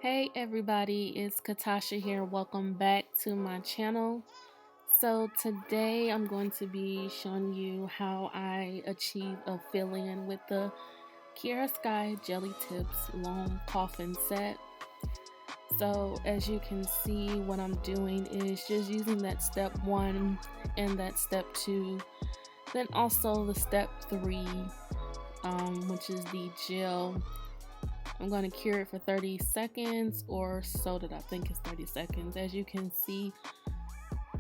Hey everybody, it's Katosha here. Welcome back to my channel. So today I'm going to be showing you how I achieve a fill-in with the Kiara Sky Jelly Tips Long Coffin set. So as you can see, what I'm doing is just using that step 1 and that step 2, then also the step 3, which is the gel. I'm going to cure it for 30 seconds or so, that I think is 30 seconds. As you can see,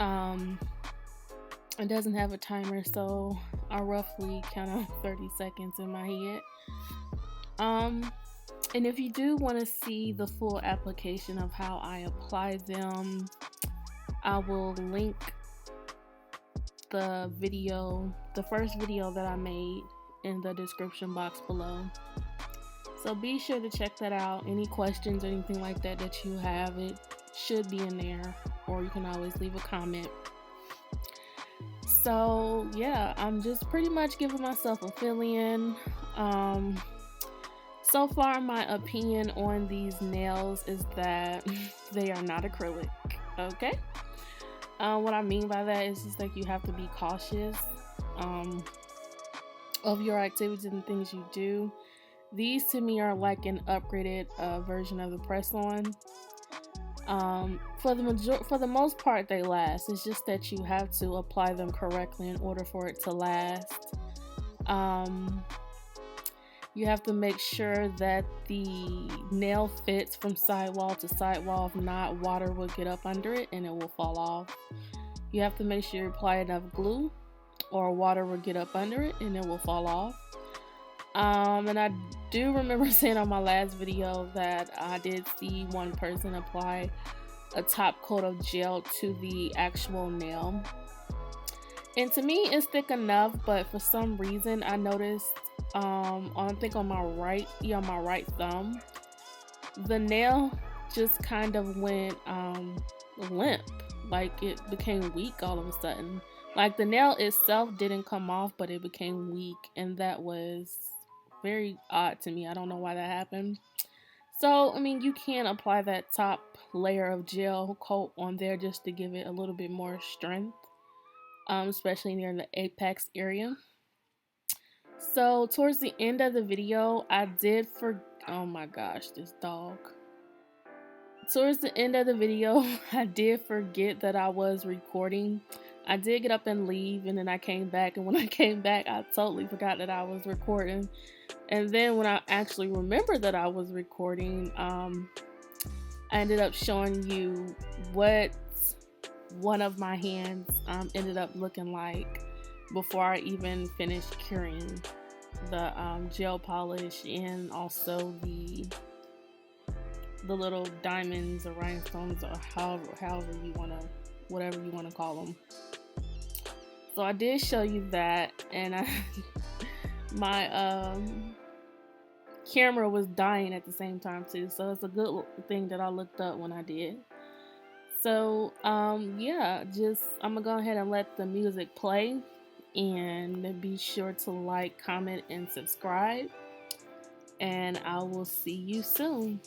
it doesn't have a timer, so I roughly count out 30 seconds in my head. And if you do want to see the full application of how I apply them, I will link the video, the first video that I made, in the description box below. So be sure to check that out. Any questions or anything like that that you have, it should be in there, or you can always leave a comment. So yeah, I'm just pretty much giving myself a fill-in. So far, my opinion on these nails is that they are not acrylic. Okay. What I mean by that is just like you have to be cautious of your activities and things you do. These to me are like an upgraded version of the press-on. For the most part, they last. It's just that you have to apply them correctly in order for it to last. You have to make sure that the nail fits from sidewall to sidewall. If not, water will get up under it and it will fall off. You have to make sure you apply enough glue, or water will get up under it and it will fall off. And I do remember saying on my last video that I did see one person apply a top coat of gel to the actual nail, and to me it's thick enough, but for some reason I noticed I think on my right thumb, the nail just kind of went limp, like it became weak all of a sudden. Like the nail itself didn't come off, but it became weak, and that was very odd to me. I don't know why that happened. So I mean, you can apply that top layer of gel coat on there just to give it a little bit more strength, especially near the apex area. So towards the end of the video, I did oh my gosh, this dog. Towards the end of the video, I did forget that I was recording. I did get up and leave, and then I came back, and when I came back, I totally forgot that I was recording. And then when I actually remembered that I was recording, I ended up showing you what one of my hands ended up looking like before I even finished curing the gel polish, and also the little diamonds or rhinestones, or however you want to, whatever you want to call them. So I did show you that, and my camera was dying at the same time too, so it's a good thing that I looked up when I did. So yeah, I'm gonna go ahead and let the music play, and be sure to like, comment, and subscribe, and I will see you soon.